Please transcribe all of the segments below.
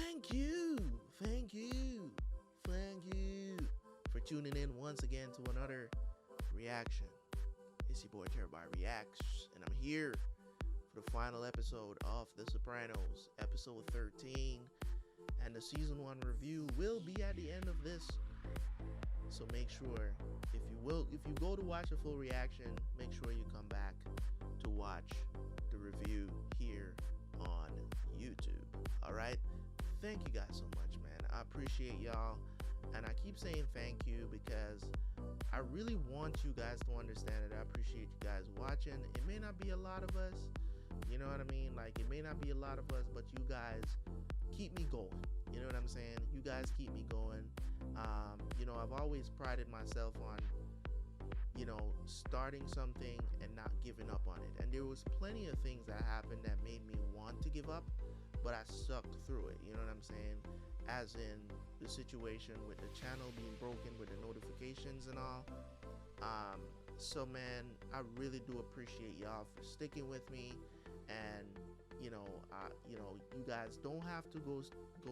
Thank you for tuning in once again to another reaction. It's your boy Terabyt Reacts, and I'm here for the final episode of The Sopranos, episode 13, and the season 1 review will be at the end of this. So make sure, if you go to watch the full reaction, make sure you come back to watch the review here on YouTube. Alright? Thank you guys so much, man. I appreciate y'all. And I keep saying thank you because I really want you guys to understand that I appreciate you guys watching. It may not be a lot of us, you know what I mean? Like, it may not be a lot of us, but you guys keep me going. You know what I'm saying? You guys keep me going. You know, I've always prided myself on, you know, starting something and not giving up on it. And there was plenty of things that happened that made me want to give up, but I stuck through it. You know what I'm saying? As in the situation with the channel being broken with the notifications and all. So man, I really do appreciate y'all for sticking with me. And you know, you guys don't have to go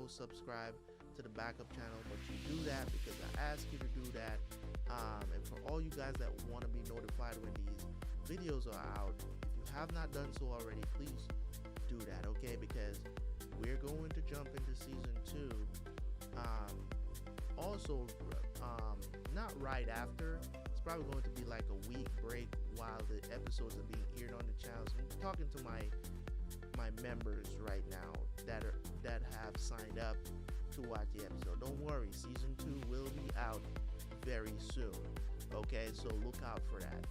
subscribe to the backup channel, but you do that because I ask you to do that. And for all you guys that want to be notified when these videos are out, if you have not done so already, please do that, okay? Because we're going to jump into season 2. Also, not right after. It's probably going to be like a week break while the episodes are being aired on the channel. So I'm talking to my members right now that have signed up to watch the episode. Don't worry, season 2 will be out very soon. Okay, so look out for that.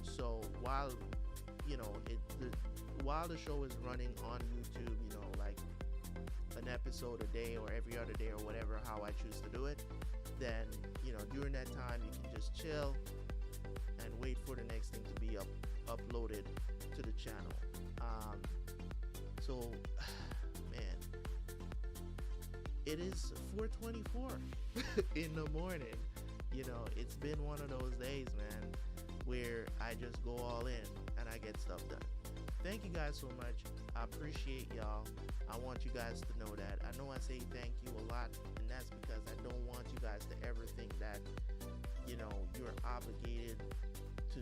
So while you know while the show is running on YouTube, you know, like an episode a day or every other day or whatever, how I choose to do it, then you know, during that time you can just chill and wait for the next thing to be uploaded to the channel. So man, it is 4:24 in the morning. You know, it's been one of those days, man, where I just go all in and I get stuff done. Thank you guys so much. I appreciate y'all. I want you guys to know that. I know I say thank you a lot, and that's because I don't want you guys to ever think that, you know, you're obligated to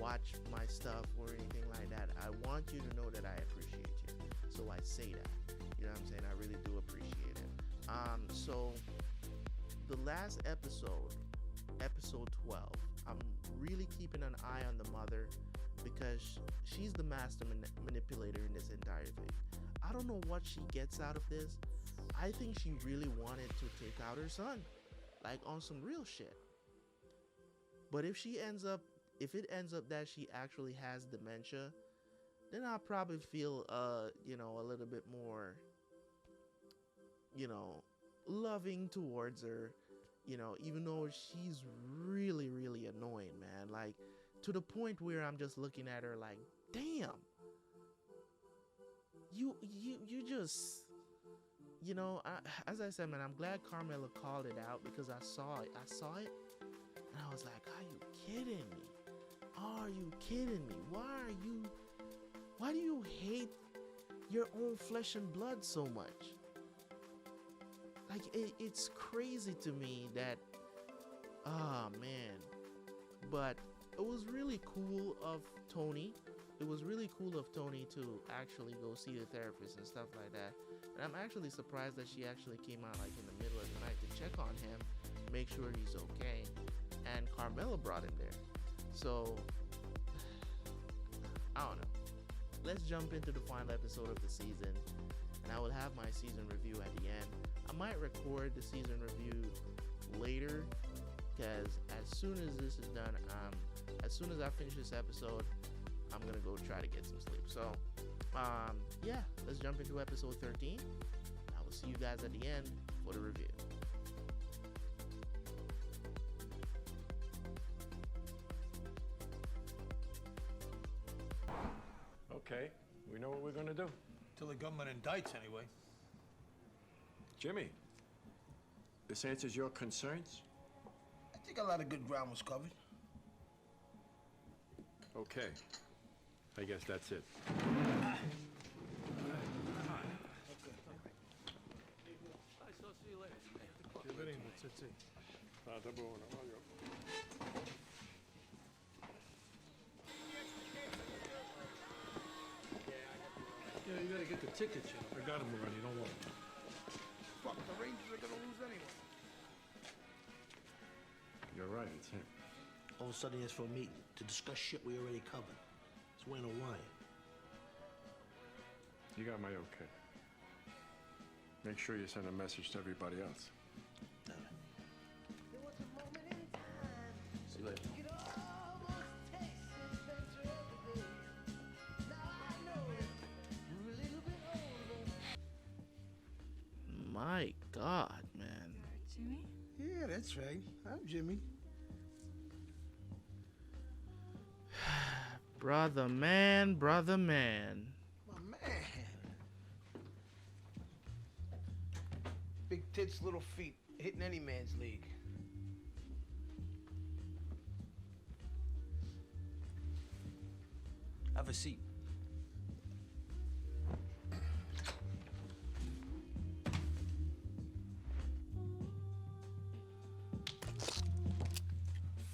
watch my stuff or anything like that. I want you to know that I appreciate you. So I say that. You know what I'm saying? I really do appreciate it. So the last episode, episode 12, I'm really keeping an eye on the mother because she's the master manipulator in this entire thing. I don't know what she gets out of this. I think she really wanted to take out her son, like on some real shit. But if it ends up that she actually has dementia, then I'll probably feel you know, a little bit more, you know, loving towards her, you know, even though she's really, really annoying, man. Like, to the point where I'm just looking at her like, damn, you just, you know, as I said, man, I'm glad Carmela called it out because I saw it, and I was like, are you kidding me? Are you kidding me? Why do you hate your own flesh and blood so much? Like, it's crazy to me that, man. But it was really cool of Tony. It was really cool of Tony to actually go see the therapist and stuff like that. And I'm actually surprised that she actually came out like in the middle of the night to check on him, make sure he's okay. And Carmela brought him there. So, I don't know. Let's jump into the final episode of the season, and I will have my season review at the end. I might record the season review later, because as soon as this is done, as soon as I finish this episode, I'm gonna go try to get some sleep. So, yeah, let's jump into episode 13. I will see you guys at the end for the review. Okay, we know what we're gonna do. Till the government indicts, anyway. Jimmy, this answers your concerns? I think a lot of good ground was covered. Okay, I guess that's it. Okay. sì. State buono, voglio. Yeah, you gotta get the tickets, you know. I got him already, don't worry. Fuck, the Rangers are gonna lose anyway. You're right, it's him. All of a sudden, he asked for a meeting to discuss shit we already covered. It's weighing a wire. You got my okay. Make sure you send a message to everybody else. See you later. My God, man. Jimmy? Yeah, that's right. I'm Jimmy. Brother man, brother man. My man. Big tits, little feet. Hitting any man's league. Have a seat.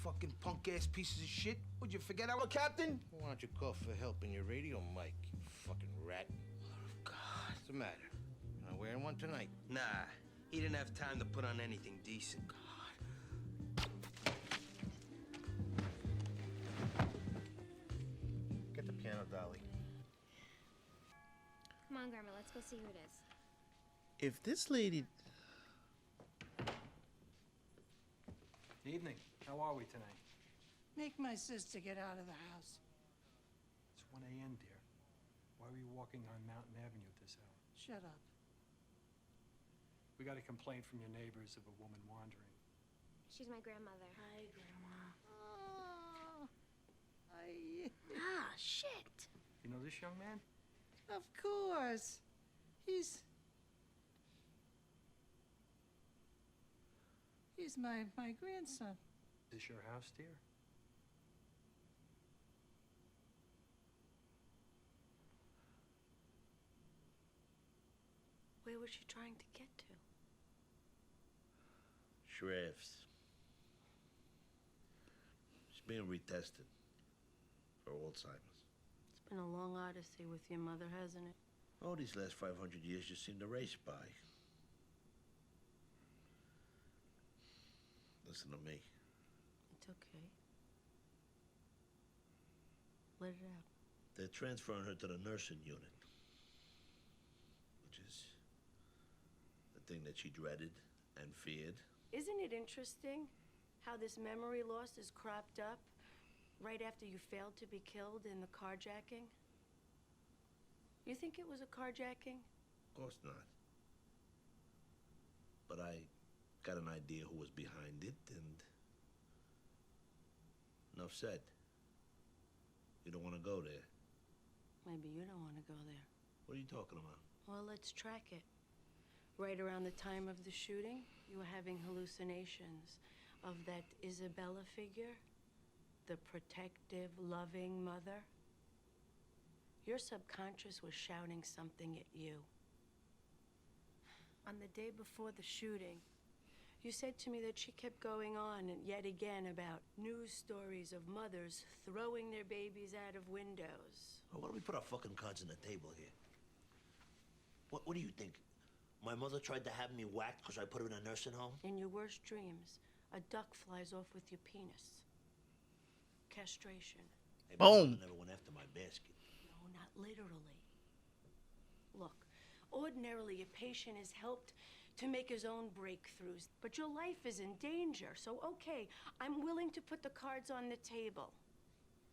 Fucking punk-ass pieces of shit. Would you forget our captain? Why don't you call for help in your radio mic, you fucking rat? God, what's the matter? Not wearing one tonight? Nah, he didn't have time to put on anything decent. God. Get the piano, Dolly. Come on, Grandma, let's go see who it is. If this lady, Evening. How are we tonight? Make my sister get out of the house. It's 1 a.m., dear. Why were you walking on Mountain Avenue at this hour? Shut up. We got a complaint from your neighbors of a woman wandering. She's my grandmother. Hi, Grandma. Ah, shit. You know this young man? Of course. He's my grandson. Is this your house, dear? Where was she trying to get to? Shrevs. She's being retested for Alzheimer's. It's been a long odyssey with your mother, hasn't it? Oh, these last 500 years just seem to race by. Listen to me. It's okay. Let it out. They're transferring her to the nursing unit, which is the thing that she dreaded and feared. Isn't it interesting how this memory loss is cropped up right after you failed to be killed in the carjacking? You think it was a carjacking? Of course not. But I got an idea who was behind it, and enough said. You don't want to go there. Maybe you don't want to go there. What are you talking about? Well, let's track it. Right around the time of the shooting, you were having hallucinations of that Isabella figure, the protective, loving mother. Your subconscious was shouting something at you. On the day before the shooting, you said to me that she kept going on and yet again about news stories of mothers throwing their babies out of windows. Well, why don't we put our fucking cards on the table here? What do you think? My mother tried to have me whacked because I put her in a nursing home? In your worst dreams, a duck flies off with your penis. Castration. Hey, my Boom. mother never went after my basket. No, not literally. Look, ordinarily a patient is helped to make his own breakthroughs, but your life is in danger, so okay, I'm willing to put the cards on the table.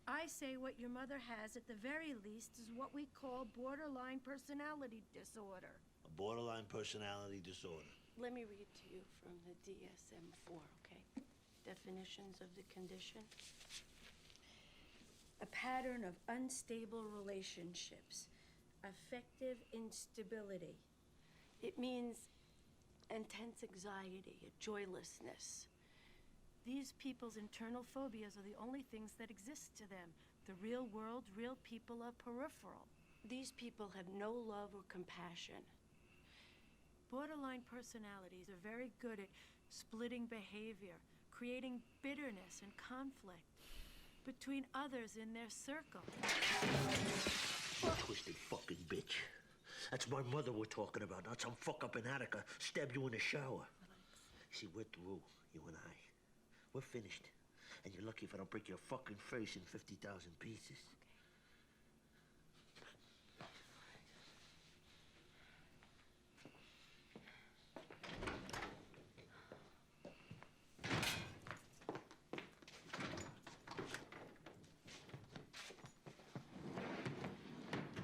I say what your mother has, at the very least, is what we call borderline personality disorder. A borderline personality disorder. Let me read to you from the DSM-4, okay? Definitions of the condition. A pattern of unstable relationships, affective instability. It means intense anxiety, a joylessness. These people's internal phobias are the only things that exist to them. The real world, real people are peripheral. These people have no love or compassion. Borderline personalities are very good at splitting behavior, creating bitterness and conflict between others in their circle. Twisted fucking bitch. That's my mother we're talking about, not some fuck up in Attica stabbed you in the shower. See, we're through, you and I. We're finished. And you're lucky if I don't break your fucking face in 50,000 pieces.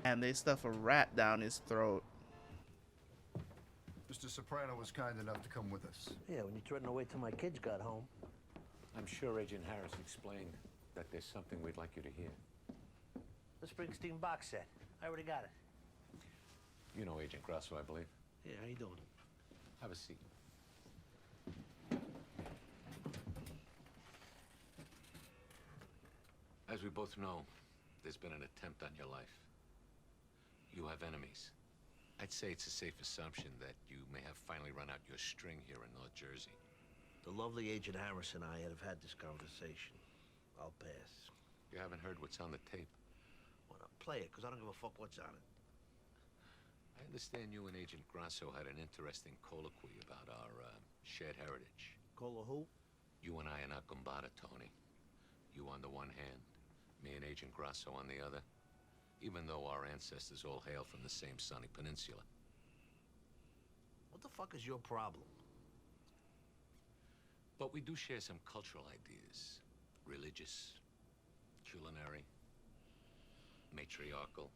And they stuff a rat down his throat. Mr. Soprano was kind enough to come with us. Yeah, when you threatened to wait till my kids got home. I'm sure Agent Harris explained that there's something we'd like you to hear. The Springsteen box set. I already got it. You know Agent Grasso, I believe. Yeah, how you doing? Have a seat. As we both know, there's been an attempt on your life. You have enemies. I'd say it's a safe assumption that you may have finally run out your string here in North Jersey. The lovely Agent Harris and I have had this conversation. I'll pass. You haven't heard what's on the tape? Well, now, play it, because I don't give a fuck what's on it. I understand you and Agent Grasso had an interesting colloquy about our shared heritage. Cola who? You and I are not Gumbata, Tony. You on the one hand, me and Agent Grasso on the other. Even though our ancestors all hail from the same sunny peninsula. What the fuck is your problem? But we do share some cultural ideas. Religious, culinary, matriarchal.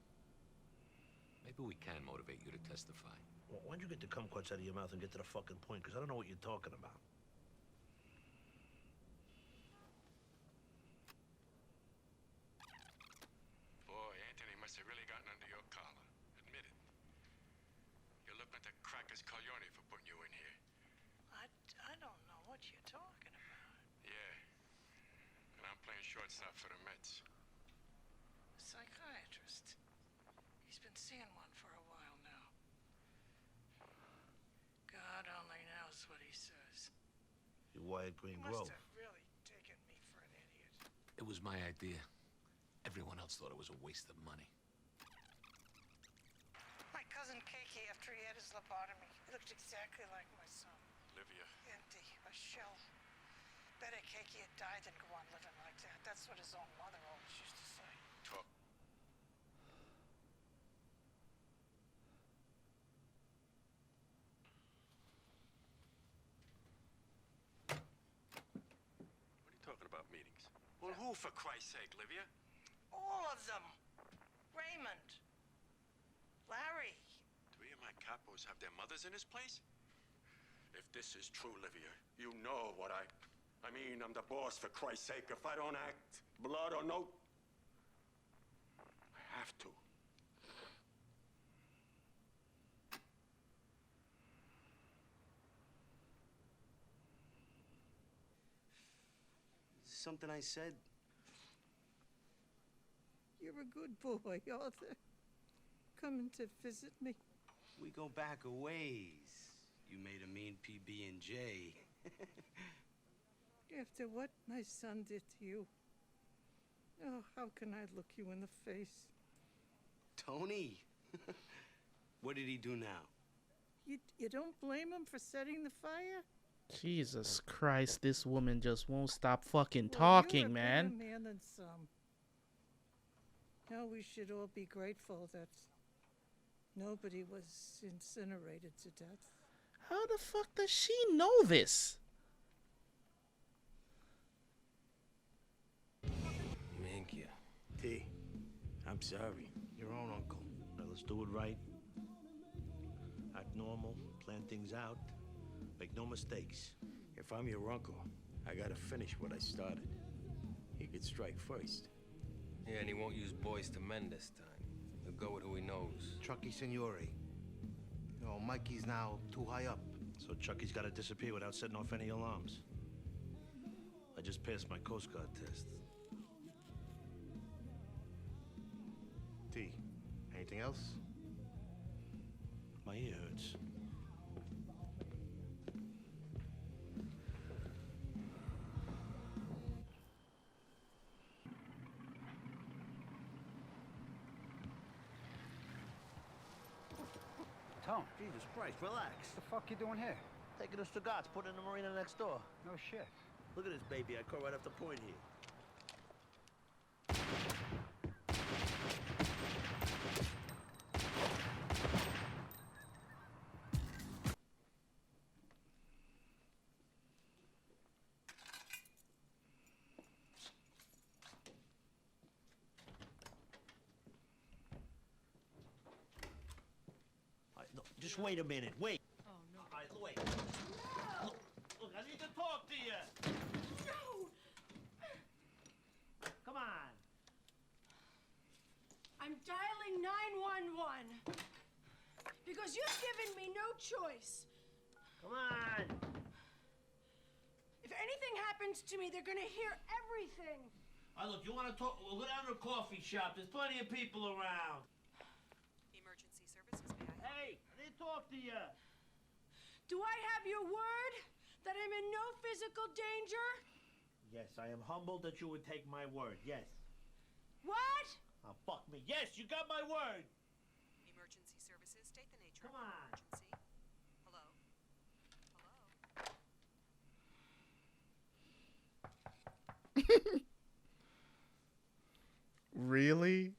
Maybe we can motivate you to testify. Well, why don't you get the kumquats out of your mouth and get to the fucking point? Because I don't know what you're talking about. Boy, Anthony must have really gotten under your collar. Admit it. You're looking at Crackers Caglione for putting you in here. I don't know what you're talking about. Yeah. And I'm playing shortstop for the Mets. A psychiatrist. He's been seeing one for a while now. God only knows what he says. You Wyatt Green He Grove. must have really taken me for an idiot. It was my idea. Everyone else thought it was a waste of money. My cousin Kiki, after he had his lobotomy, he looked exactly like my son. Olivia. Empty, a shell. Better Kiki had died than go on living like that. That's what his own mother always used to say. Talk. What are you talking about, meetings? Well, who, for Christ's sake, Livia? All of them. Raymond. Larry. Three of my capos have their mothers in this place? If this is true, Livia, you know what I mean, I'm the boss, for Christ's sake. If I don't act, blood or no, I have to. Something I said? You're a good boy, Arthur. Coming to visit me. We go back a ways. You made a mean PB&J. After what my son did to you. Oh, how can I look you in the face? Tony. What did he do now? You don't blame him for setting the fire? Jesus Christ, this woman just won't stop fucking Well, talking, you're a man. better man than some. Now we should all be grateful that nobody was incinerated to death. How the fuck does she know this? Thank you. T, I'm sorry. Your own uncle. Now let's do it right. Act normal. Plan things out. Make no mistakes. If I'm your uncle, I gotta finish what I started. He could strike first. Yeah, and he won't use boys to mend this time. He'll go with who he knows. Chucky Signore. You know, Mikey's now too high up. So Chucky's got to disappear without setting off any alarms. I just passed my Coast Guard test. T, anything else? My ear hurts. Tom. Jesus Christ, relax. What the fuck you doing here? Taking us to Gots, put in the marina next door. No shit. Look at this baby. I caught right off the point here. All right, no, just wait a minute. Wait. Oh, no. All right, wait. Look, I need to talk to you. No! Come on. I'm dialing 911 because you've given me no choice. Come on. If anything happens to me, they're gonna hear everything. All right, look, you want to talk? We'll go down to a coffee shop. There's plenty of people around. Emergency services, may I? Hey, I need to talk to you. Do I have your word that I'm in no physical danger? Yes, I am humbled that you would take my word. Yes. What? Oh, fuck me. Yes, you got my word. Emergency services, state the nature Come of the on. emergency. Hello? Hello? Really?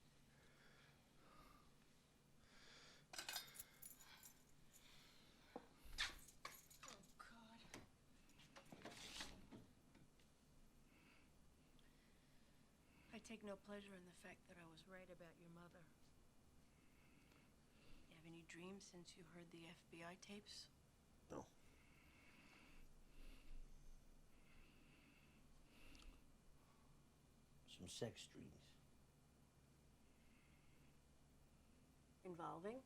Oh, God. I take no pleasure in the fact that I was right about your mother. You have any dreams since you heard the FBI tapes? No. Some sex dreams. Involving?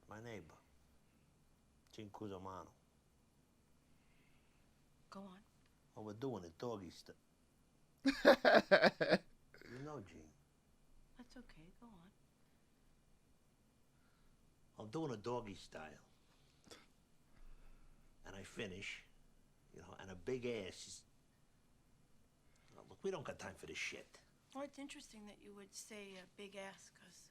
My neighbor, Jean Cusamano. Go on. Oh, we're doing it doggy style. You know, Jean. That's okay. Go on. I'm doing a doggy style. And I finish, you know, and a big ass is... Oh, look, we don't got time for this shit. Well, it's interesting that you would say a big ass, because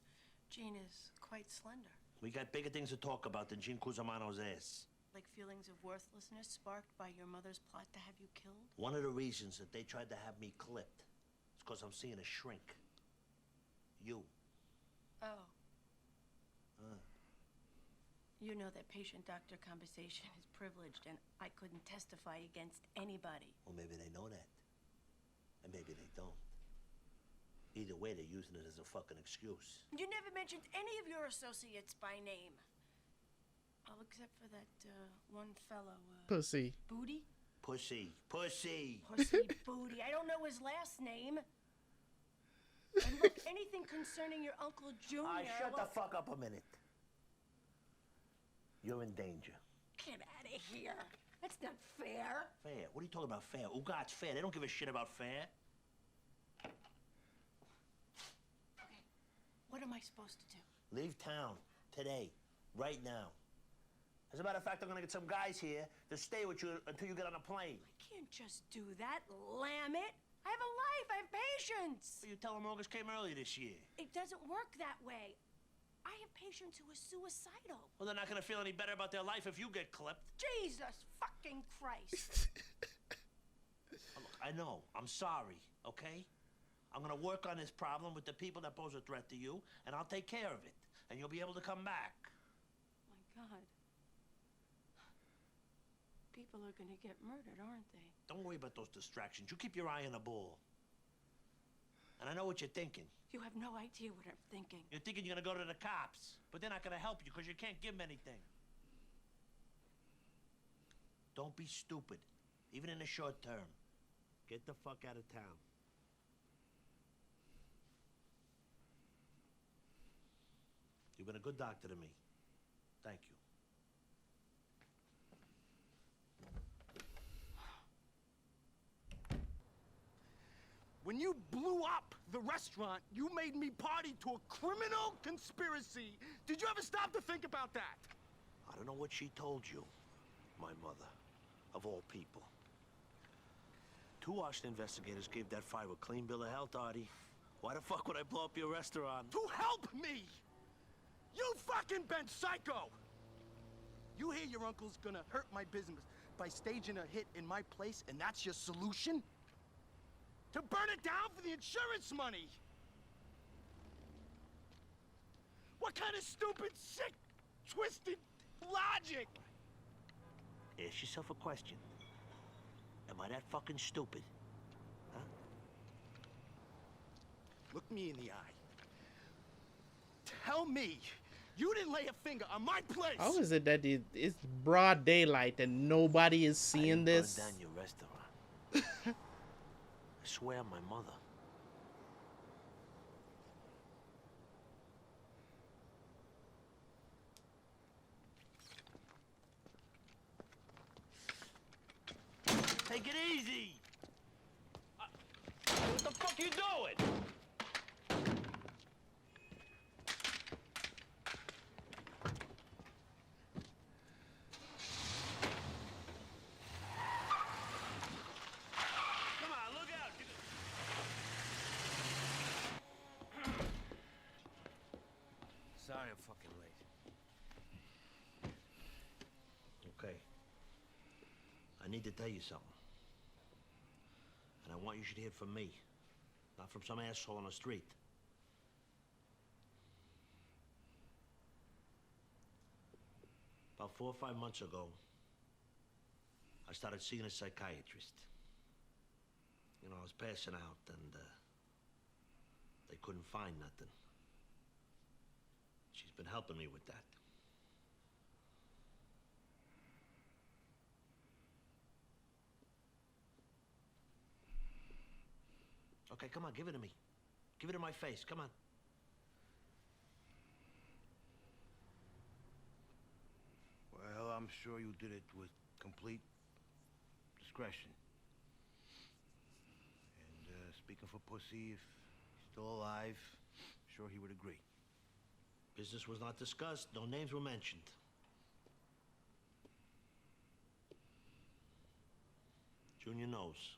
Jean is quite slender. We got bigger things to talk about than Jean Cusamano's ass. Like feelings of worthlessness sparked by your mother's plot to have you killed? One of the reasons that they tried to have me clipped is because I'm seeing a shrink. You. Oh. You know that patient-doctor conversation is privileged, and I couldn't testify against anybody. Well, maybe they know that. And maybe they don't. Either way, they're using it as a fucking excuse. You never mentioned any of your associates by name. Oh, except for that one fellow. Pussy. Booty? Pussy. Pussy. Pussy Booty. I don't know his last name. And look, anything concerning your Uncle Junior... Shut the fuck up a minute. You're in danger. Get out of here. That's not fair. Fair? What are you talking about fair? Ugat's fair. They don't give a shit about fair. Okay. What am I supposed to do? Leave town. Today. Right now. As a matter of fact, I'm gonna get some guys here to stay with you until you get on a plane. I can't just do that, lamb it. I have a life. I have patience. You tell them August came early this year. It doesn't work that way. I have patients who are suicidal. Well, they're not gonna feel any better about their life if you get clipped. Jesus fucking Christ. Oh, look, I know. I'm sorry, okay? I'm gonna work on this problem with the people that pose a threat to you, and I'll take care of it. And you'll be able to come back. My God. People are gonna get murdered, aren't they? Don't worry about those distractions. You keep your eye on the ball. And I know what you're thinking. You have no idea what I'm thinking. You're thinking you're gonna go to the cops, but they're not gonna help you because you can't give them anything. Don't be stupid, even in the short term. Get the fuck out of town. You've been a good doctor to me. Thank you. When you blew up the restaurant, you made me party to a criminal conspiracy. Did you ever stop to think about that? I don't know what she told you, my mother, of all people. 2 Washington investigators gave that fire a clean bill of health, Artie. Why the fuck would I blow up your restaurant? To help me! You fucking been psycho! You hear your uncle's gonna hurt my business by staging a hit in my place, and that's your solution? To burn it down for the insurance money? What kind of stupid, sick, twisted logic? Ask yourself a question. Am I that fucking stupid? Huh? Look me in the eye. Tell me you didn't lay a finger on my place. How is it that it's broad daylight and nobody is seeing this? Burn down your restaurant. I swear on my mother. Take it easy. What the fuck you doing? Come on, look out. Sorry I'm fucking late. Okay. I need to tell you something. And I want you should hear it from me, not from some asshole on the street. About 4 or 5 months ago, I started seeing a psychiatrist. You know, I was passing out and they couldn't find nothing. She's been helping me with that. Okay, come on, give it to me. Give it to my face, come on. Well, I'm sure you did it with complete discretion. And speaking for Pussy, if he's still alive, I'm sure he would agree. Business was not discussed, no names were mentioned. Junior knows.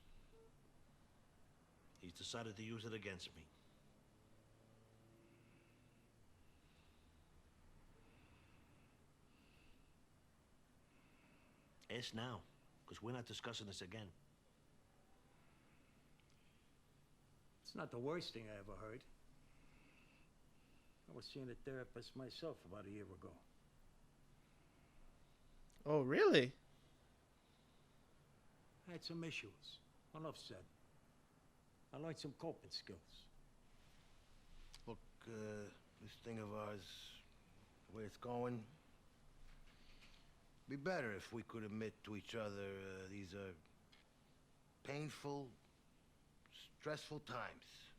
He's decided to use it against me. Ask now, because we're not discussing this again. It's not the worst thing I ever heard. I was seeing a therapist myself about a year ago. Oh, really? I had some issues. Enough said. I learned some coping skills. Look, this thing of ours, the way it's going, be better if we could admit to each other these are painful, stressful times.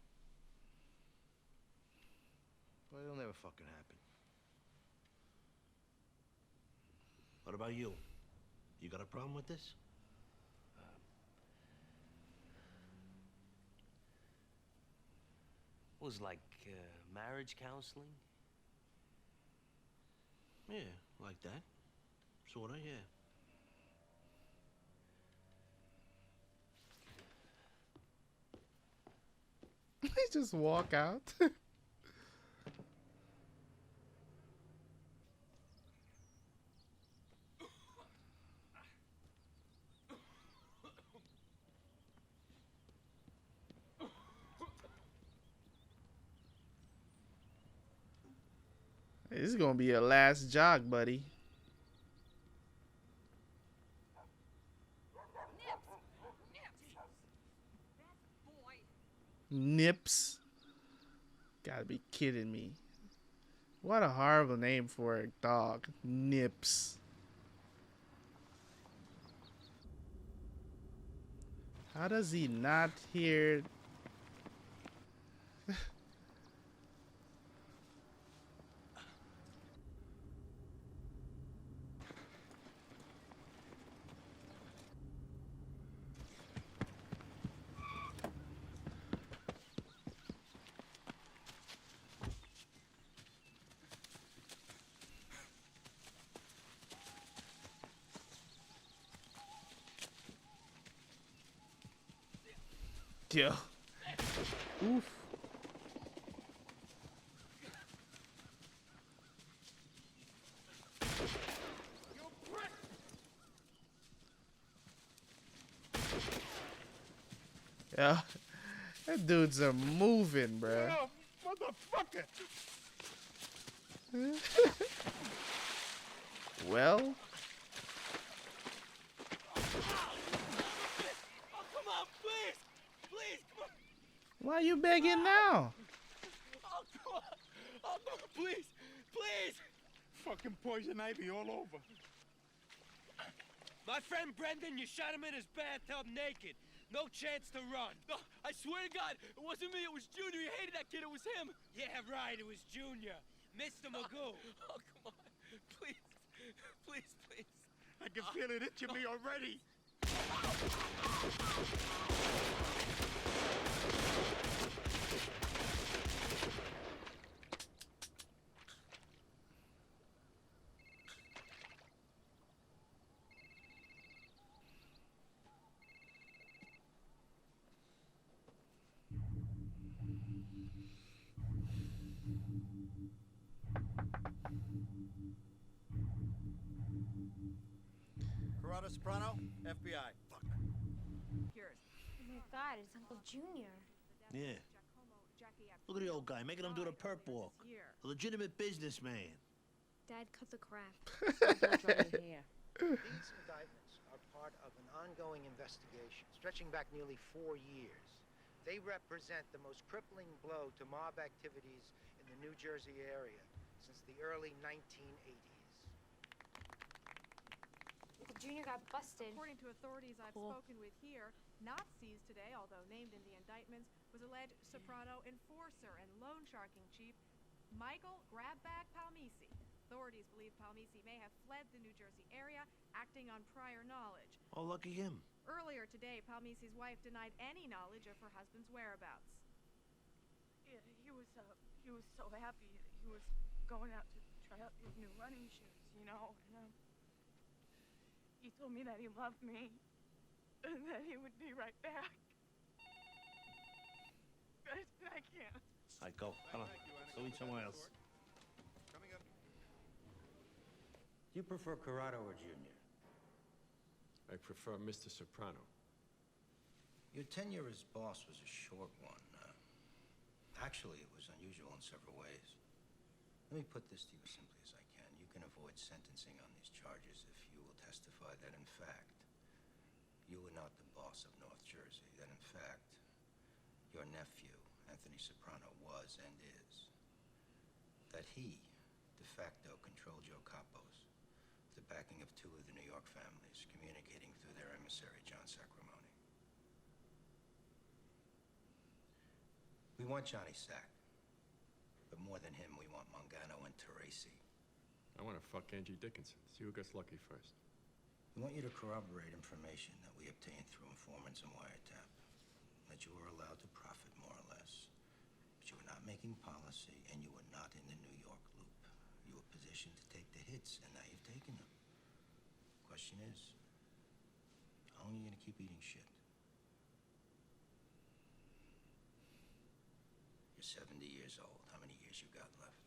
But it'll never fucking happen. What about you? You got a problem with this? Was like marriage counseling? Yeah, like that. Sorta, yeah. He just walk out. This is gonna be your last jog, buddy. Nips. Gotta be kidding me. What a horrible name for a dog. Nips. How does he not hear? Yeah. Oof. Yeah, that dude's a moving, bro. Oh, motherfucker! Well, Oh, come on, please! Please, come on! why you begging now? Oh, come on! Oh, no, please! Please! Fucking poison ivy all over. My friend Brendan, you shot him in his bathtub naked. No chance to run. No, I swear to God, it wasn't me, it was Junior. You hated that kid, it was him. Yeah, right, it was Junior. Mr. Magoo. Oh, come on. Please. Please, please. I can feel it itching me already. Soprano, FBI. Fuck. Yours. Oh my God, it's Uncle Junior. Yeah. Look at the old guy making him do the perp walk. A legitimate businessman. Dad, cut the crap. These indictments are part of an ongoing investigation stretching back nearly 4 years. They represent the most crippling blow to mob activities in the New Jersey area since the early 1980s. Uncle Junior got busted. According to authorities I've spoken with here, not seized today, although named in the indictments, was alleged Soprano enforcer and loan sharking chief Michael Grabbag Palmisi. Authorities believe Palmisi may have fled the New Jersey area, acting on prior knowledge. Oh, lucky him. Earlier today, Palmisi's wife denied any knowledge of her husband's whereabouts. Yeah, he was so happy that he was going out to try out his new running shoes, you know, and he told me that he loved me and that he would be right back. I can't. All right, go. Come on. Go eat somewhere else. Do you prefer Corrado or Junior? I prefer Mr. Soprano. Your tenure as boss was a short one. Actually, it was unusual in several ways. Let me put this to you as simply as I can. You can avoid sentencing on these charges if you will testify that, in fact, you were not the boss of North Jersey. That, in fact, your nephew, Anthony Soprano, was and is. That he, de facto, controlled your capos, with the backing of 2 of the New York families, communicating through their emissary, John Sacramone. We want Johnny sacked. But more than him, we want Mangano and Teresi. I want to fuck Angie Dickinson. See who gets lucky first. We want you to corroborate information that we obtained through informants and wiretap. That you were allowed to profit, more or less. But you were not making policy, and you were not in the New York loop. You were positioned to take the hits, and now you've taken them. Question is, how long are you going to keep eating shit? You're 70 years old. How many years you got left?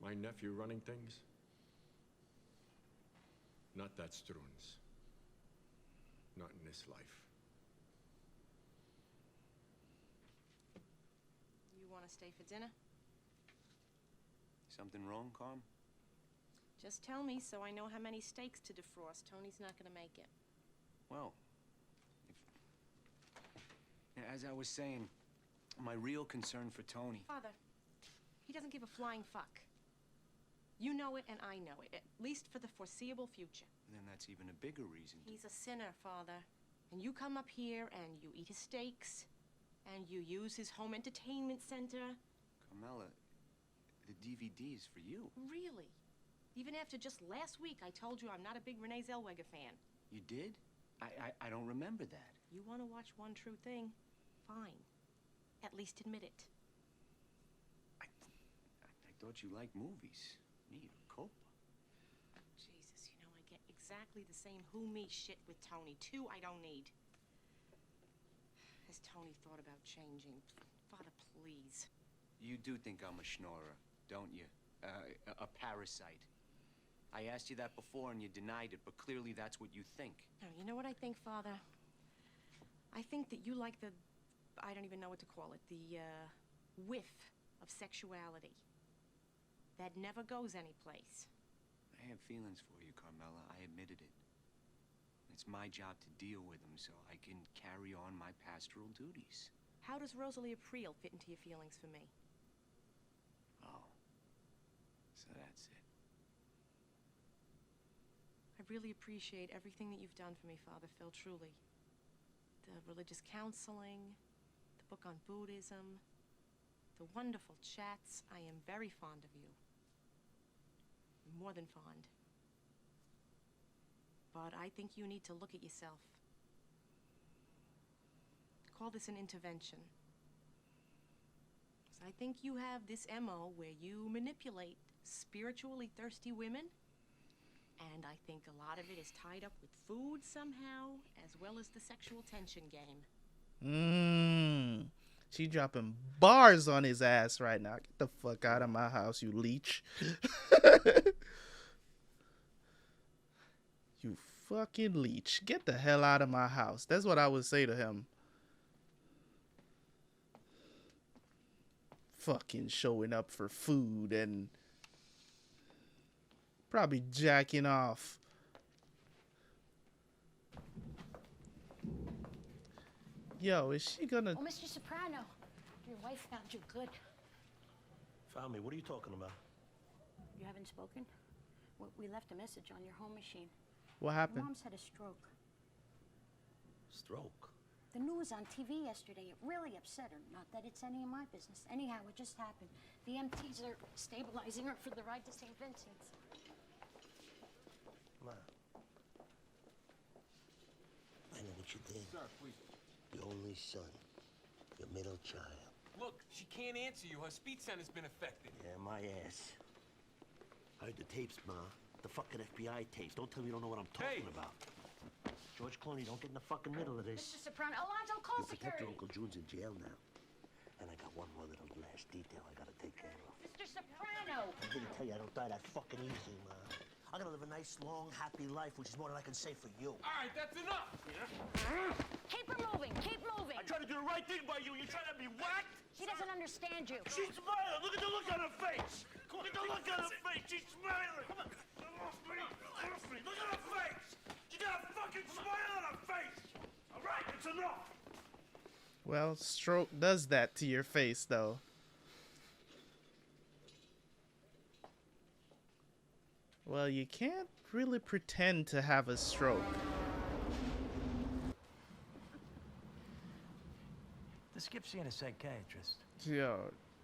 My nephew running things? Not that Struns. Not in this life. You want to stay for dinner? Something wrong, Carm? Just tell me so I know how many steaks to defrost. Tony's not going to make it. Well, as I was saying, my real concern for Tony... Father, he doesn't give a flying fuck. You know it and I know it, at least for the foreseeable future. Then that's even a bigger reason. He's a sinner, Father. And you come up here and you eat his steaks, and you use his home entertainment center. Carmela, the DVD is for you. Really? Even after just last week I told you I'm not a big Renee Zellweger fan. You did? I don't remember that. You want to watch One True Thing? Fine. At least admit it. I thought you liked movies. Mia culpa. Jesus, you know, I get exactly the same who-me shit with Tony. 2 I don't need. Has Tony thought about changing? Father, please. You do think I'm a schnorrer, don't you? a parasite. I asked you that before and you denied it, but clearly that's what you think. No, you know what I think, Father? I think that you like the, I don't even know what to call it, the whiff of sexuality that never goes anyplace. I have feelings for you, Carmela. I admitted it. It's my job to deal with them so I can carry on my pastoral duties. How does Rosalia Priel fit into your feelings for me? Oh. So that's it. I really appreciate everything that you've done for me, Father Phil, truly. The religious counseling, the book on Buddhism, the wonderful chats. I am very fond of you. More than fond. But I think you need to look at yourself. Call this an intervention. 'Cause I think you have this MO where you manipulate spiritually thirsty women. And I think a lot of it is tied up with food somehow, as well as the sexual tension game. She dropping bars on his ass right now. Get the fuck out of my house, you leech. You fucking leech. Get the hell out of my house. That's what I would say to him. Fucking showing up for food and probably jacking off. Yo, is she gonna... Oh, Mr. Soprano, your wife found you good. Found me? What are you talking about? You haven't spoken? We left a message on your home machine. What happened? Your mom's had a stroke. Stroke? The news on TV yesterday, it really upset her. Not that it's any of my business. Anyhow, it just happened. The MTs are stabilizing her for the ride to St. Vincent's. Ma. I know what you did. Sir, please. Your only son. Your middle child. Look, she can't answer you. Her speech center's been affected. Yeah, my ass. I heard the tapes, Ma. The fucking FBI tapes. Don't tell me you don't know what I'm talking about. George Clooney, don't get in the fucking middle of this. Mr. Soprano, Alonzo, call You protect security. your Uncle June's in jail now. And I got one more little last detail I gotta take care of. Mr. Soprano! I'm gonna tell you I don't die that fucking easy, Ma. I'm gonna live a nice, long, happy life, which is more than I can say for you. All right, that's enough. Keep her moving, keep moving. I tried to do the right thing by you. You trying to be whacked? She doesn't understand you. She's smiling. Look at the look on her face. Look at the look on her face. She's smiling. Come on. Trust me. Look at her face. She got a fucking smile on her face. All right, it's enough. Well, stroke does that to your face, though. Well, you can't really pretend to have a stroke. The skip's seeing a psychiatrist. Yo.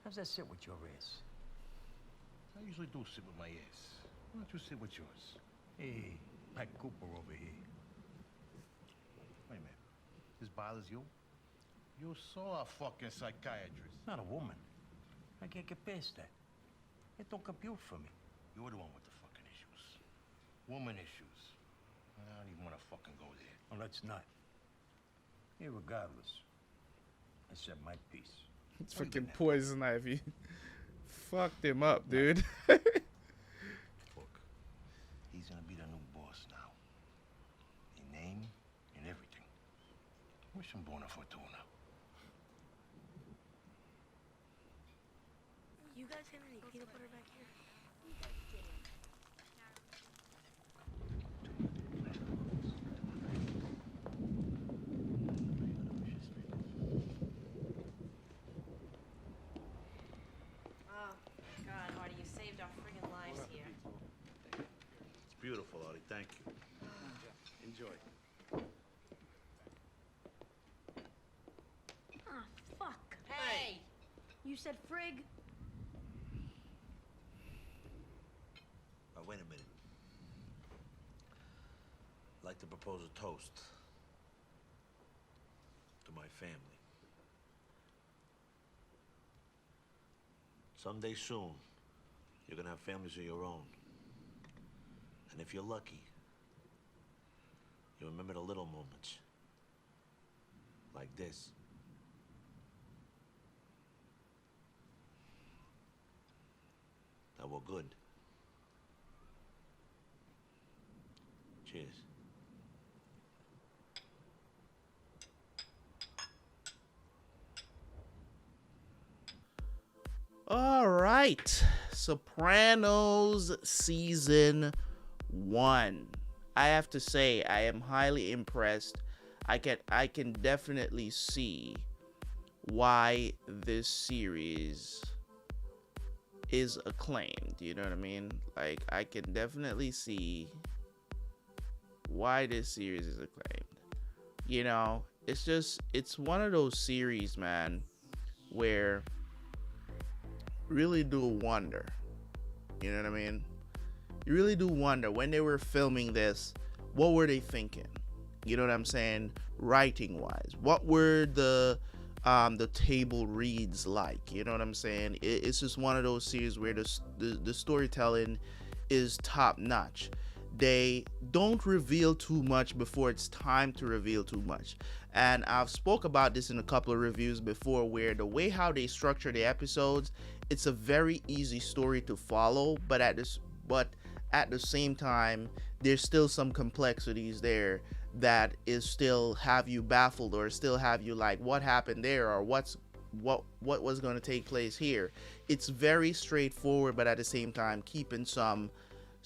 How's that sit with your ass? I usually do sit with my ass. Why don't you sit with yours? Hey, Pat Cooper over here. Wait a minute. This bothers you? You saw a fucking psychiatrist. Not a woman. I can't get past that. It don't compute for me. You're the one with the fucking issues. Woman issues. I don't even want to fucking go there. Oh, let's not. Irregardless, I said my piece. It's fucking poison ivy. Fucked him up, dude. Look, he's gonna be the new boss now. In name and everything. Wish him buona fortuna. You guys have any peanut butter back here? Oh, God, Artie, you saved our friggin' lives here. It's beautiful, Artie. Thank you. Enjoy. Ah, fuck. Hey! You said frig? Wait a minute. I'd like to propose a toast to my family. Someday soon, you're gonna have families of your own. And if you're lucky, you'll remember the little moments. Like this. and we're good. Cheers. All right, Sopranos season 1. I have to say I am highly impressed. I can definitely see why this series is acclaimed. You know what I mean? Like, I can definitely see why this series is acclaimed. You know, it's one of those series, man, where really do wonder. You know what I mean? You really do wonder when they were filming this, what were they thinking? You know what I'm saying? Writing wise, what were the table reads like? You know what I'm saying? It's just one of those series where the storytelling is top notch. They don't reveal too much before it's time to reveal too much. And I've spoke about this in a couple of reviews before, where the way how they structure the episodes, it's a very easy story to follow, but at the same time, there's still some complexities there that is still have you baffled, or still have you like, what happened there, or what was going to take place here. It's very straightforward, but at the same time keeping some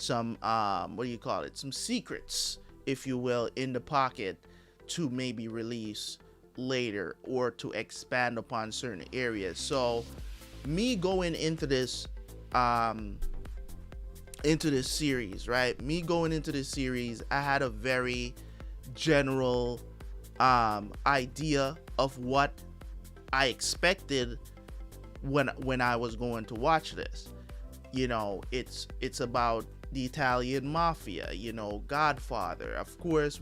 what do you call it, some secrets, if you will, in the pocket to maybe release later or to expand upon certain areas. So me going into this series, right? Me going into this series, I had a very general idea of what I expected when I was going to watch this. You know, it's about the Italian mafia, you know, Godfather. Of course,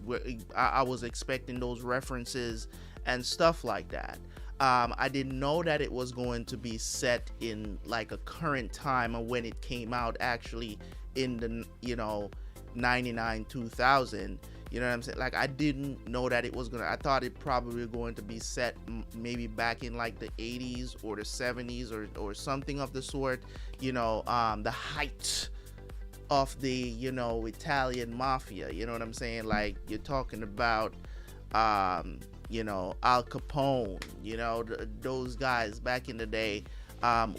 I was expecting those references and stuff like that. I didn't know that it was going to be set in like a current time of when it came out, actually in the, you know, 99, 2000. You know what I'm saying? Like, I didn't know that it was gonna, I thought it probably going to be set maybe back in like the 80s or the 70s or something of the sort. You know, the height of the, you know, Italian mafia. You know what I'm saying? Like, you're talking about you know, Al Capone, you know, those guys back in the day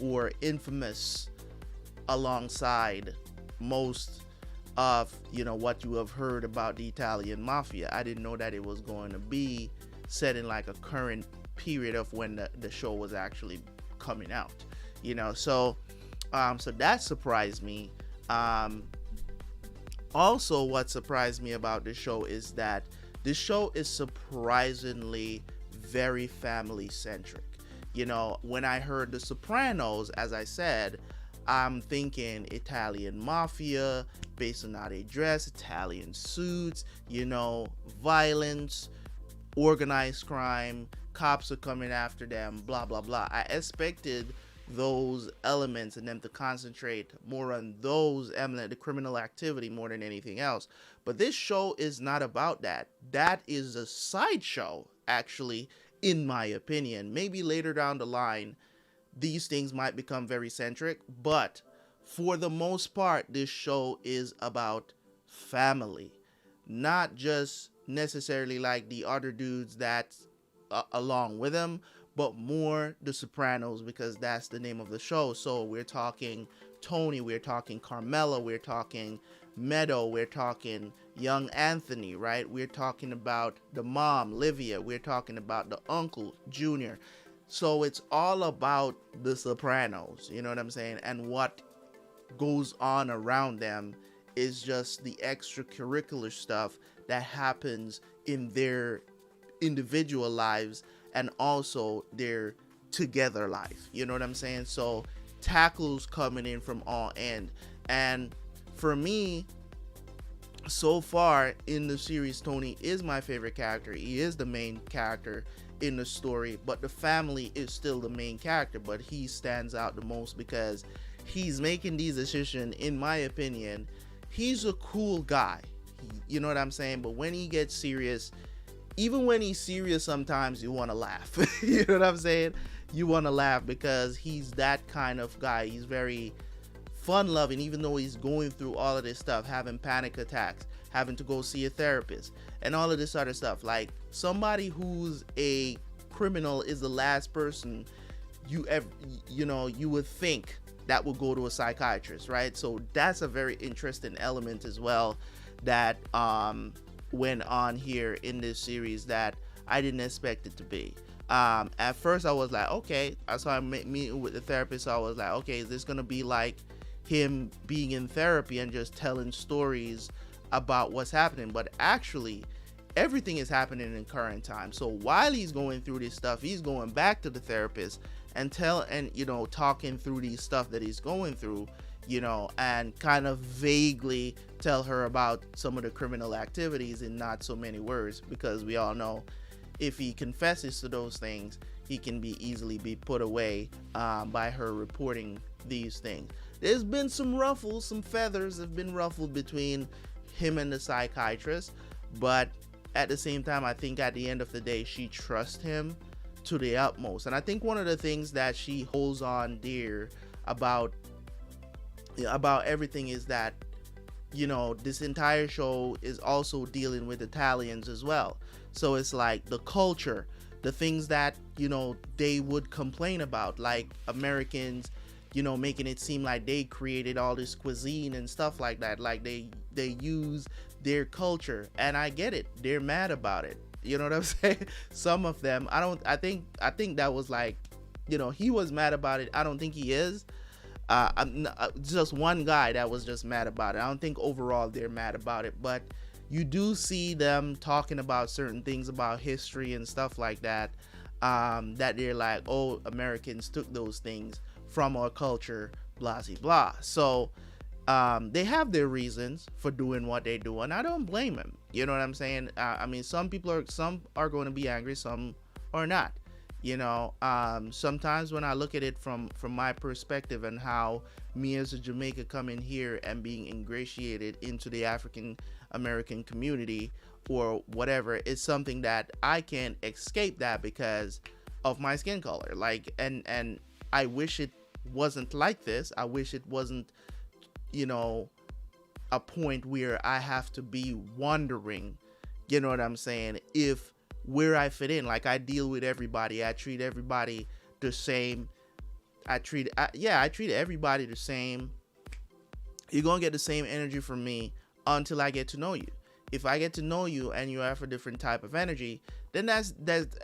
were infamous alongside most of, you know, what you have heard about the Italian mafia. I didn't know that it was going to be set in like a current period of when the show was actually coming out, you know. So that surprised me. Also, what surprised me about this show is that this show is surprisingly very family centric. You know, when I heard The Sopranos, as I said, I'm thinking Italian mafia, based on how they dress, Italian suits, you know, violence, organized crime, cops are coming after them, blah, blah, blah. I expected those elements and them to concentrate more on those elements, the criminal activity, more than anything else. But this show is not about that. That is a sideshow, actually, in my opinion. Maybe later down the line, these things might become very centric, but for the most part, this show is about family, not just necessarily like the other dudes that's along with them, but more The Sopranos, because that's the name of the show. So we're talking Tony, we're talking Carmela, we're talking Meadow, we're talking young Anthony, right? We're talking about the mom, Livia, we're talking about the uncle, Junior. So it's all about The Sopranos, you know what I'm saying? And what goes on around them is just the extracurricular stuff that happens in their individual lives and also their together life, you know what I'm saying? So tackles coming in from all ends. And for me, so far in the series, Tony is my favorite character. He is the main character in the story, but the family is still the main character, but he stands out the most because he's making these decisions. In my opinion, he's a cool guy, you know what I'm saying? But when he gets serious, even when he's serious, sometimes you want to laugh. You know what I'm saying? You want to laugh because he's that kind of guy. He's very fun loving, even though he's going through all of this stuff, having panic attacks, having to go see a therapist, and all of this other stuff. Like, somebody who's a criminal is the last person you ever, you would think that would go to a psychiatrist, right? So that's a very interesting element as well that went on here in this series that I didn't expect it to be. At first I was like, okay, I saw him meeting with the therapist, so I was like, okay, is this gonna be like him being in therapy and just telling stories about what's happening? But actually everything is happening in current time. So while he's going through this stuff, he's going back to the therapist and talking through these stuff that he's going through, and kind of vaguely tell her about some of the criminal activities in not so many words, because we all know if he confesses to those things, he can be easily be put away by her reporting these things. There's been some feathers have been ruffled between him and the psychiatrist, but at the same time, I think at the end of the day, she trusts him to the utmost. And I think one of the things that she holds on dear about everything is that, this entire show is also dealing with Italians as well. So it's like the culture, the things that, they would complain about, like Americans, making it seem like they created all this cuisine and stuff like that. Like they use their culture, and I get it. They're mad about it. You know what I'm saying? Some of them, I think that was like, he was mad about it. I don't think he is. Just one guy that was just mad about it. I don't think overall they're mad about it, but you do see them talking about certain things about history and stuff like that, that they're like, oh, Americans took those things from our culture, blah, blah, blah. So they have their reasons for doing what they do, and I don't blame them. You know what I'm saying? I mean, some are going to be angry, some are not. Sometimes when I look at it from my perspective and how me as a Jamaican coming here and being ingratiated into the African American community or whatever, it's something that I can't escape that because of my skin color. Like, and I wish it wasn't like this. I wish it wasn't, a point where I have to be wondering, you know what I'm saying, if where I fit in. Like, I deal with everybody. I treat everybody the same. I treat everybody the same. You're gonna get the same energy from me until I get to know you. If I get to know you and you have a different type of energy, then that's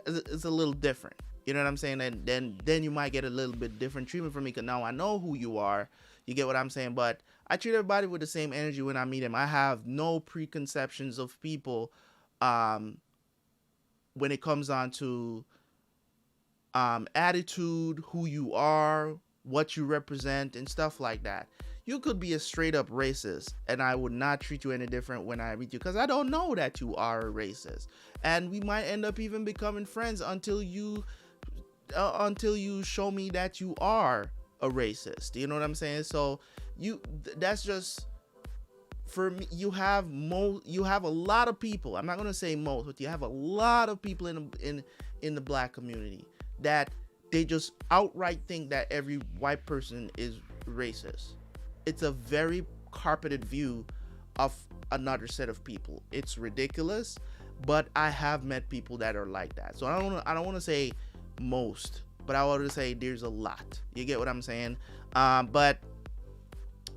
it's a little different. You know what I'm saying? And then you might get a little bit different treatment from me because now I know who you are. You get what I'm saying? But I treat everybody with the same energy when I meet them. I have no preconceptions of people when it comes on to attitude, who you are, what you represent, and stuff like that. You could be a straight up racist, and I would not treat you any different when I meet you because I don't know that you are a racist. And we might end up even becoming friends until you show me that you are a racist. You know what I'm saying? So that's just, for me, you have a lot of people. I'm not gonna say most, but you have a lot of people in the black community that they just outright think that every white person is racist. It's a very carpeted view of another set of people. It's ridiculous, but I have met people that are like that. So I don't want to say most, but I want to say there's a lot. You get what I'm saying? But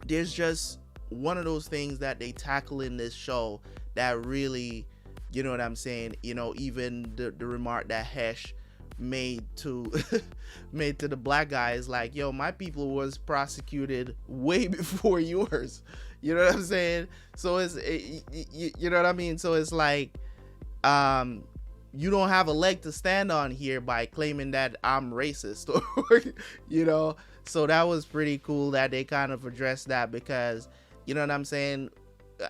there's just one of those things that they tackle in this show that really, you know what I'm saying? Even the remark that Hesh made to the black guy is like, yo, my people was prosecuted way before yours. You know what I'm saying? So you know what I mean? So it's like, you don't have a leg to stand on here by claiming that I'm racist, or, so that was pretty cool that they kind of addressed that, because, you know what I'm saying?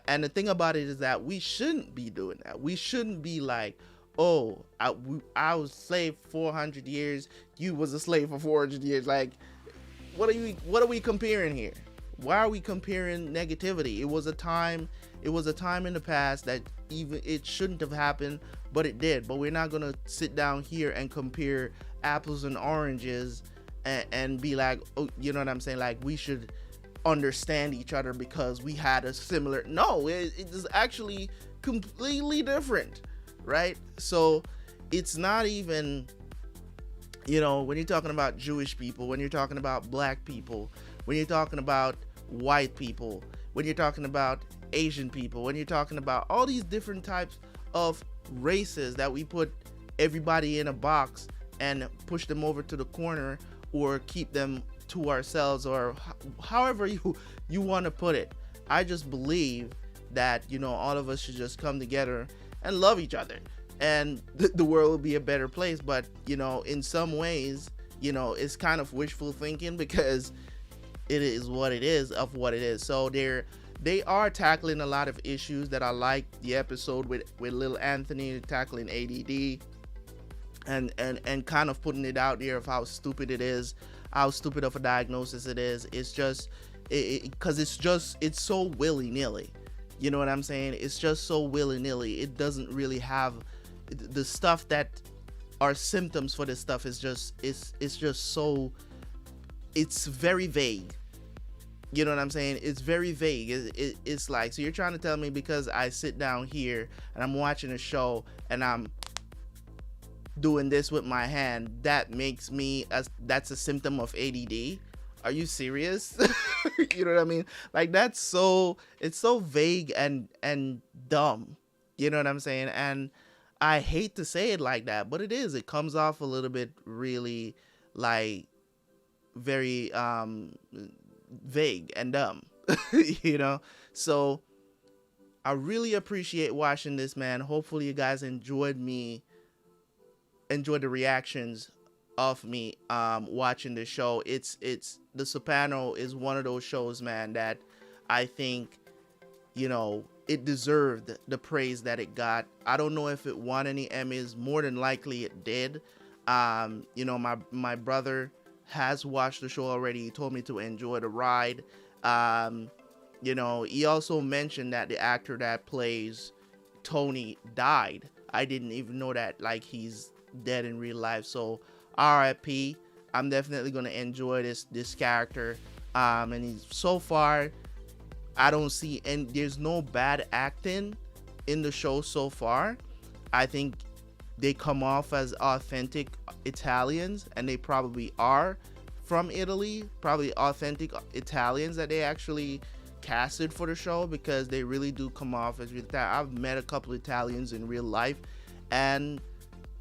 And the thing about it is that we shouldn't be doing that. We shouldn't be like, oh, I was slave for 400 years. You was a slave for 400 years. Like, what are we comparing here? Why are we comparing negativity? It was a time in the past that even it shouldn't have happened, but it did. But we're not gonna sit down here and compare apples and oranges and be like, oh, you know what I'm saying? Like, we should understand each other because we had a similar. No, it is actually completely different, right? So it's not even, you know, when you're talking about Jewish people, when you're talking about black people, when you're talking about white people, when you're talking about Asian people, when you're talking about all these different types of races that we put everybody in a box and push them over to the corner or keep them to ourselves, or however you want to put it. I just believe that, you know, all of us should just come together and love each other, and the world will be a better place. But, you know, in some ways, you know, it's kind of wishful thinking because it is what it is of what it is. So they are tackling a lot of issues that I like. The episode with Lil Anthony tackling ADD and kind of putting it out there of how stupid it is, how stupid of a diagnosis it is. It's just because it's so willy-nilly. You know what I'm saying? It's just so willy-nilly. It doesn't really have the stuff that are symptoms for this stuff. Is just it's just so, it's very vague. You know what I'm saying? It's very vague. It's like, so you're trying to tell me because I sit down here and I'm watching a show and I'm doing this with my hand, that makes me that's a symptom of ADD? Are you serious? You know what I mean? Like, it's so vague and dumb. You know what I'm saying? And I hate to say it like that, but it is. It comes off a little bit really like very vague and dumb. You know? So I really appreciate watching this, man. Hopefully you guys enjoyed the reactions of me watching the show. It's The Soprano is one of those shows, man, that I think, you know, it deserved the praise that it got. I don't know if it won any Emmys. More than likely it did. You know, my brother has watched the show already. He told me to enjoy the ride. You know, he also mentioned that the actor that plays Tony died. I didn't even know that, like, he's dead in real life. So RIP. I'm definitely gonna enjoy this character. And he's, so far, I don't see, and there's no bad acting in the show so far. I think they come off as authentic Italians, and they probably are from Italy, probably authentic Italians that they actually casted for the show, because they really do come off as I've met a couple of Italians in real life, and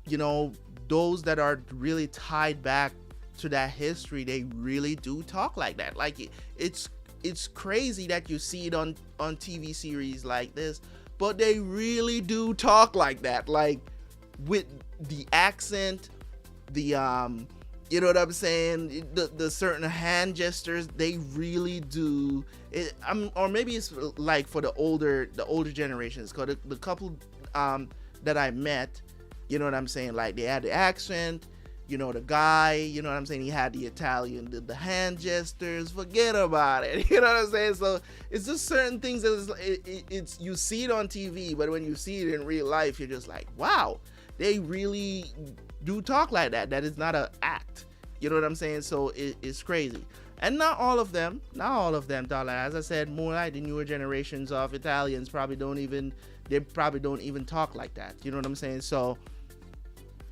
you know, those that are really tied back to that history, they really do talk like that. Like, it's crazy that you see it on TV series like this, but they really do talk like that, like with the accent, the you know what I'm saying, the certain hand gestures, they really do it. Or maybe it's like for the older generations, because the couple that I met, you know what I'm saying, like they had the accent, you know, the guy, you know what I'm saying, he had the Italian, the hand gestures, forget about it, you know what I'm saying. So it's just certain things that it's you see it on TV, but when you see it in real life, you're just like, wow, they really do talk like that. That is not an act, you know what I'm saying. So it's crazy. And not all of them talk like that. As I said, more like the newer generations of Italians probably don't even talk like that, you know what I'm saying. So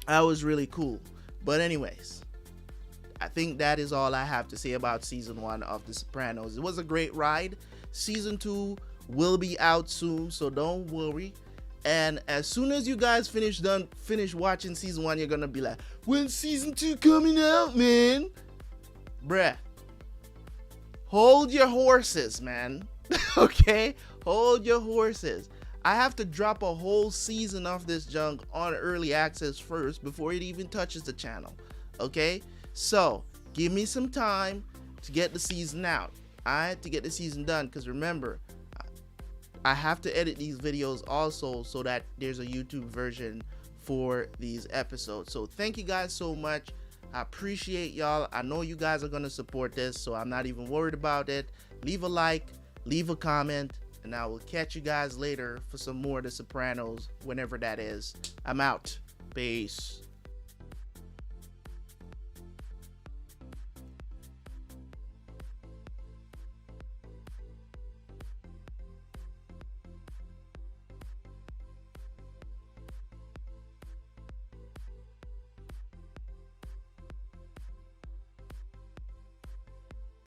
that was really cool. But anyways, I think that is all I have to say about season 1 of The Sopranos. It was a great ride. Season 2 will be out soon, so don't worry. And as soon as you guys finish watching season 1, you're gonna be like, when's season 2 coming out, man? Bruh, hold your horses, man. Okay, hold your horses. I have to drop a whole season of this junk on early access first before it even touches the channel. Okay, so give me some time to get the season out. I had to get the season done, because remember, I have to edit these videos also so that there's a YouTube version for these episodes. So thank you guys so much. I appreciate y'all. I know you guys are going to support this, so I'm not even worried about it. Leave a like, leave a comment, and I will catch you guys later for some more of The Sopranos, whenever that is. I'm out. Peace.